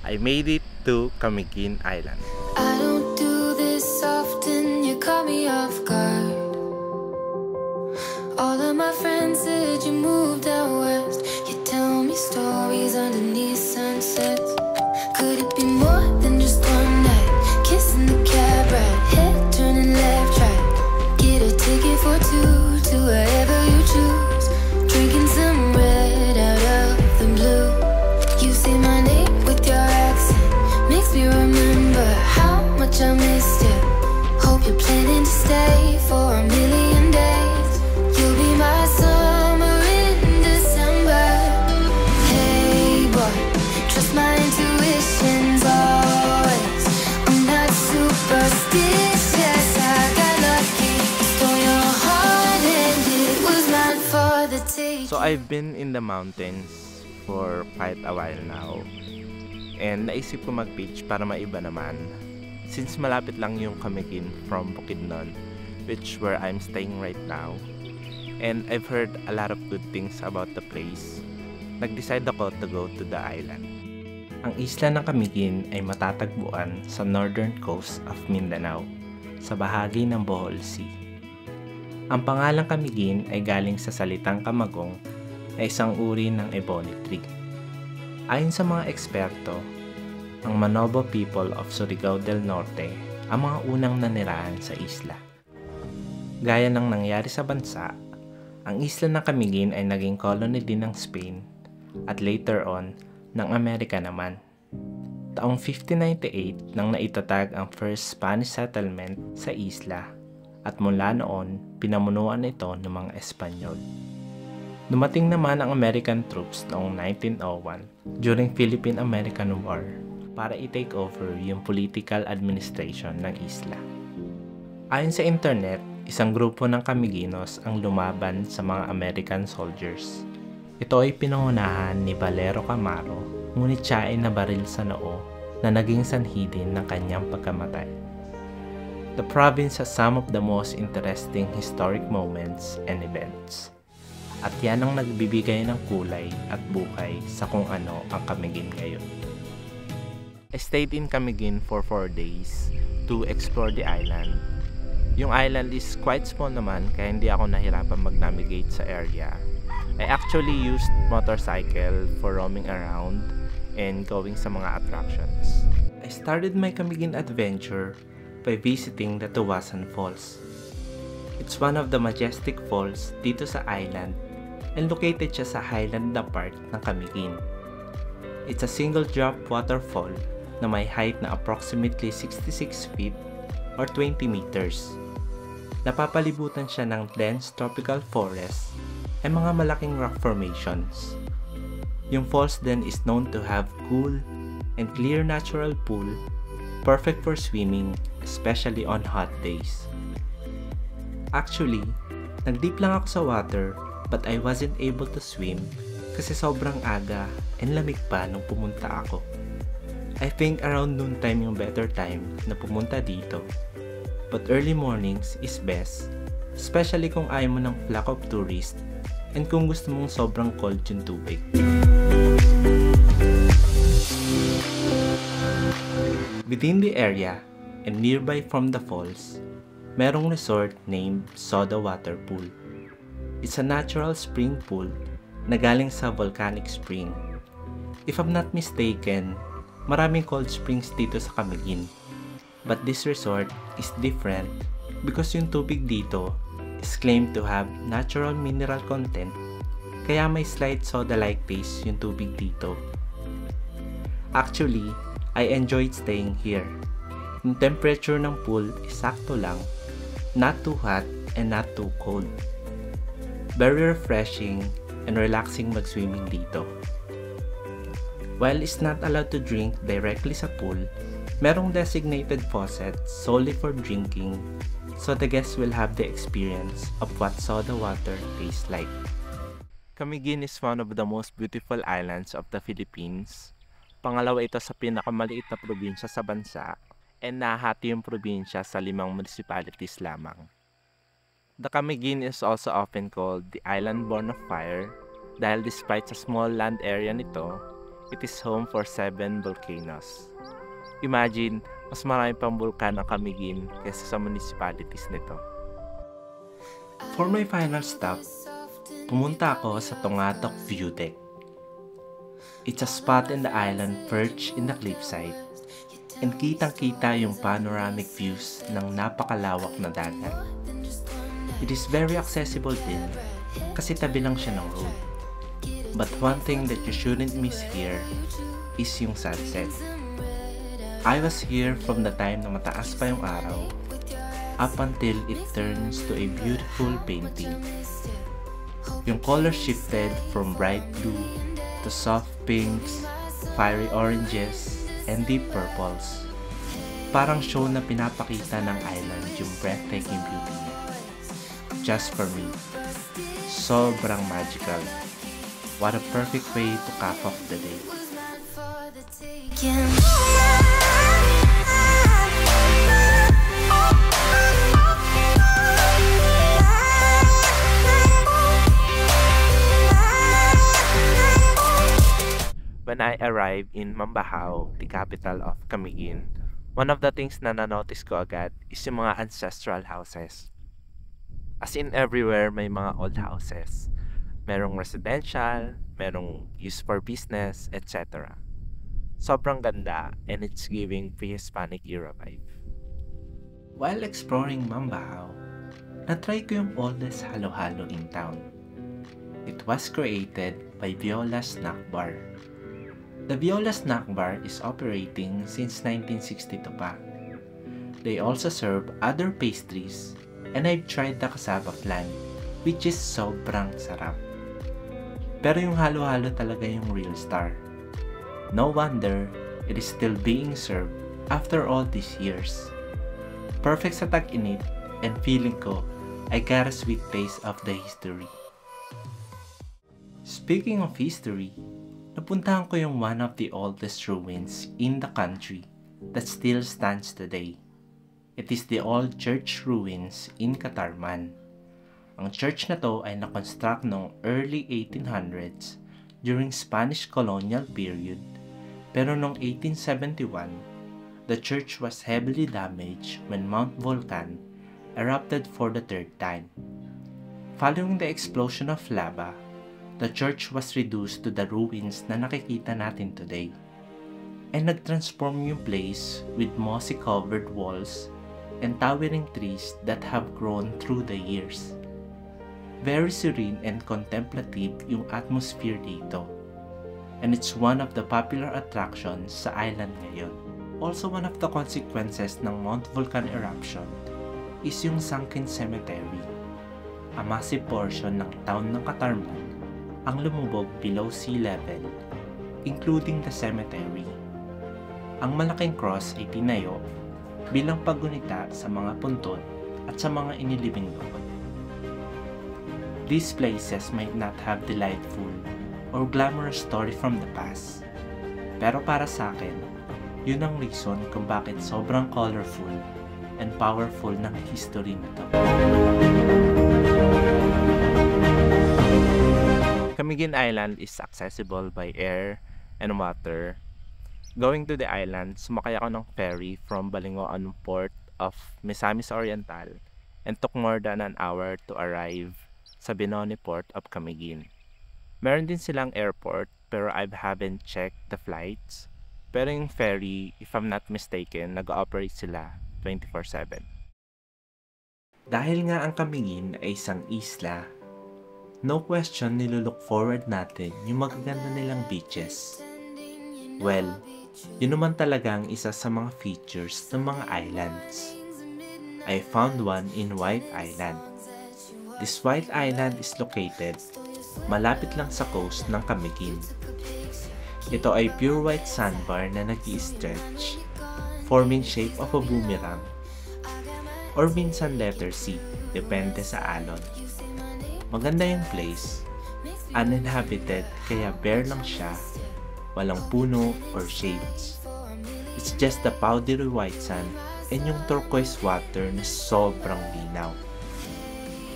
I made it to Camiguin Island. I don't do this often, you caught me off guard. All of my friends said you moved out west. You tell me stories underneath sunsets. Could it be more than just one night? Kissing the cab ride, head turning left, right. Get a ticket for two to wherever you choose. Drinking some red out of the blue. You say my name with your accent, makes me remember how much I missed you. Hope you're planning to stay for a million days. You'll be my summer in December. Hey boy, trust my intuitions always. I'm not superstitious, I got lucky. Stole your heart and it was meant for the taking. So I've been in the mountains for quite a while now. And naisip ko mag-beach para maiba naman. Since malapit lang yung Camiguin from Bukidnon, which where I'm staying right now. And I've heard a lot of good things about the place. Nag-decide ako to go to the island. Ang isla ng Camiguin ay matatagpuan sa northern coast of Mindanao, sa bahagi ng Bohol Sea. Ang pangalang Camiguin ay galing sa salitang kamagong na isang uri ng ebony tree. Ayon sa mga eksperto, ang Manobo people of Surigao del Norte ang mga unang nanirahan sa isla. Gaya ng nangyari sa bansa, ang isla ng Camiguin ay naging colony din ng Spain at later on ng Amerika naman. Taong 1598 nang naitatag ang first Spanish settlement sa isla at mula noon pinamunuan ito ng mga Espanyol. Dumating naman ang American troops noong 1901 during Philippine-American War para i-take over yung political administration ng isla. Ayon sa internet, isang grupo ng Camiguinos ang lumaban sa mga American soldiers. Ito ay pinangunahan ni Valero Camaro, ngunit siya ay nabaril sa noo na naging sanhi din ng kanyang pagkamatay. The province has some of the most interesting historic moments and events. At yan ang nagbibigay ng kulay at buhay sa kung ano ang Camiguin ngayon. I stayed in Camiguin for 4 days to explore the island. Yung island is quite small naman kaya hindi ako nahirapan mag-navigate sa area. I actually used motorcycle for roaming around and going sa mga attractions. I started my Camiguin adventure by visiting the Tuwasan Falls. It's one of the majestic falls dito sa island and located siya sa highland na part ng Camiguin. It's a single drop waterfall na may height na approximately 66 feet or 20 meters. Napapalibutan siya ng dense tropical forest and mga malaking rock formations. Yung falls then is known to have cool and clear natural pool, perfect for swimming, especially on hot days. Actually, nag-dip lang ako sa water but I wasn't able to swim kasi sobrang aga and lamig pa nung pumunta ako. I think around noon time yung better time na pumunta dito. But early mornings is best, especially kung ayaw mo ng flock of tourists and kung gusto mong sobrang cold yung tubig. Within the area and nearby from the falls, merong resort named Soda Water Pool. It's a natural spring pool na galing sa volcanic spring. If I'm not mistaken, maraming cold springs dito sa Camiguin. But this resort is different because yung tubig dito is claimed to have natural mineral content, kaya may slight soda-like taste yung tubig dito. Actually, I enjoyed staying here. Yung temperature ng pool is sakto lang, not too hot and not too cold. Very refreshing and relaxing mag-swimming dito. While it's not allowed to drink directly sa pool, merong designated faucet solely for drinking, so the guests will have the experience of what soda water tastes like. Camiguin is one of the most beautiful islands of the Philippines. Pangalawa ito sa pinakamaliit na probinsya sa bansa and nahati yung probinsya sa 5 municipalities lamang. The Camiguin is also often called the Island Born of Fire dahil despite sa small land area nito, it is home for 7 volcanoes. Imagine, mas marami pang bulkan ang Camiguin kaysa sa municipalities nito. For my final stop, pumunta ako sa Tongatok View Deck. It's a spot in the island perched in the cliffside, and kitang-kita yung panoramic views ng napakalawak na dagat. It is very accessible din kasi tabi lang siya ng road. But one thing that you shouldn't miss here is yung sunset. I was here from the time na mataas pa yung araw up until it turns to a beautiful painting. Yung color shifted from bright blue to soft pinks, fiery oranges, and deep purples. Parang show na pinapakita ng island yung breathtaking beauty niya. Just for me, sobrang magical. What a perfect way to cap off the day. When I arrived in Mambahaw, the capital of Camiguin, one of the things na na-notice ko agad is yung mga ancestral houses. As in everywhere may mga old houses. Merong residential, merong used for business, etc. Sobrang ganda and it's giving pre-Hispanic era vibe. While exploring Mambahaw, na-try ko yung oldest halo-halo in town. It was created by Viola Snack Bar. The Viola Snack Bar is operating since 1962 pa. They also serve other pastries and I've tried the cassava flan, which is sobrang sarap. Pero yung halo-halo talaga yung real star. No wonder it is still being served after all these years. Perfect sa tag-init and feeling ko I got a sweet taste of the history. Speaking of history, napuntahan ko yung one of the oldest ruins in the country that still stands today. It is the old church ruins in Catarman. Ang church na to ay na-construct noong early 1800s during Spanish colonial period, pero noong 1871, the church was heavily damaged when Mount Volcan erupted for the third time. Following the explosion of lava, the church was reduced to the ruins na nakikita natin today. And nag-transform yung place with mossy-covered walls and towering trees that have grown through the years. Very serene and contemplative yung atmosphere dito. And it's one of the popular attractions sa island ngayon. Also, one of the consequences ng Mount Volcan eruption is yung sunken cemetery. A massive portion ng town ng Catarman ang lumubog below sea level, including the cemetery. Ang malaking cross ay tinayo bilang paggunita sa mga puntod at sa mga inilibing doon. These places might not have delightful or glamorous story from the past, pero para sa akin, yun ang reason kung bakit sobrang colorful and powerful ng history nito. Camiguin Island is accessible by air and water. Going to the island, sumakay ako ng ferry from Balingoan Port of Misamis Oriental and took more than an hour to arrive sa Binoni Port of Camiguin. Meron din silang airport pero I haven't checked the flights. Pero yung ferry, if I'm not mistaken, nag-ooperate sila 24/7. Dahil nga ang Camiguin ay isang isla, no question nilulook forward natin yung magaganda nilang beaches. Well, yun naman talaga ang isa sa mga features ng mga islands. I found one in White Island. This White Island is located malapit lang sa coast ng Camiguin. Ito ay pure white sandbar na nag-i-stretch, forming shape of a boomerang, or minsan letter C, depende sa alon. Maganda yung place, uninhabited kaya bare lang siya, walang puno or shades. It's just the powdery white sand and yung turquoise water na sobrang linaw.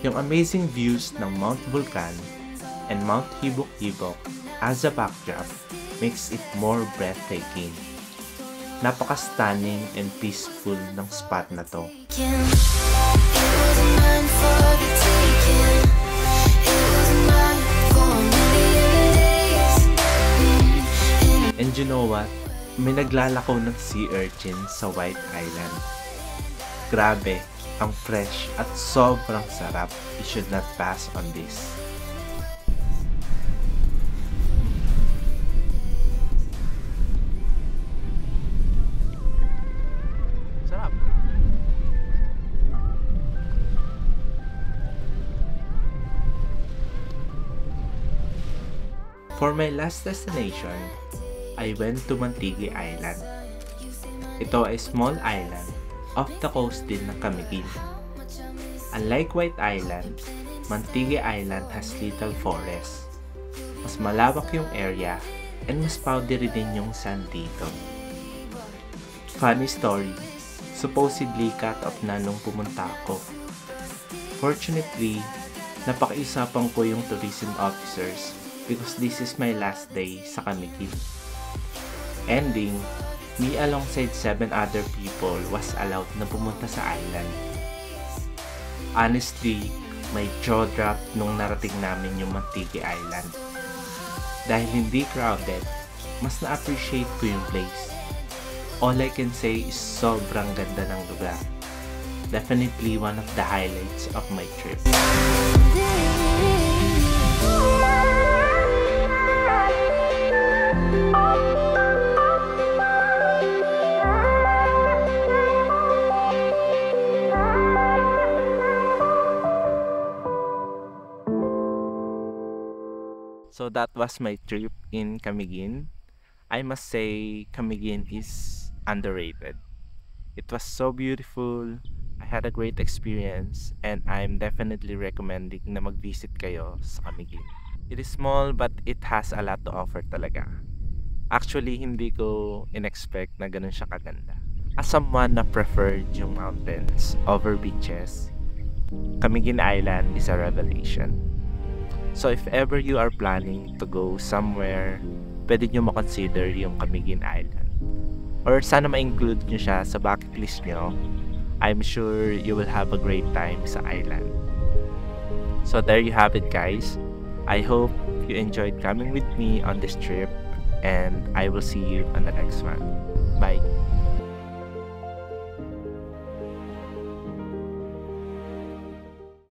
Yung amazing views ng Mount Volcan and Mount Hibok-Hibok as a backdrop makes it more breathtaking. Napaka-stunning and peaceful ng spot na to. And you know what? May naglalakaw ng sea urchin sa White Island. Grabe, ang fresh at sobrang sarap. You should not pass on this. Sarap. For my last destination, I went to Mantigui Island. Ito ay small island off the coast din ng Camiguin. Unlike White Island, Mantigui Island has little forest. Mas malawak yung area and mas powdery din yung sand dito. Funny story, supposedly cut off na nung pumunta ako. Fortunately, napakiusapan ko yung tourism officers because this is my last day sa Camiguin. Ending, me alongside 7 other people was allowed na pumunta sa island. Honestly, my jaw dropped nung narating namin yung Mantigui Island. Dahil hindi crowded, mas na-appreciate ko yung place. All I can say is sobrang ganda ng lugar. Definitely one of the highlights of my trip. So that was my trip in Camiguin. I must say Camiguin is underrated. It was so beautiful. I had a great experience and I'm definitely recommending na mag-visit kayo sa Camiguin. It is small but it has a lot to offer talaga. Actually, hindi ko in-expect na ganun siya kaganda. As someone na preferred yung mountains over beaches, Camiguin Island is a revelation. So if ever you are planning to go somewhere, pwede nyo makonsider yung Camiguin Island. Or sana ma-include nyo siya sa bucket list nyo. I'm sure you will have a great time sa island. So there you have it, guys. I hope you enjoyed coming with me on this trip and I will see you on the next one. Bye!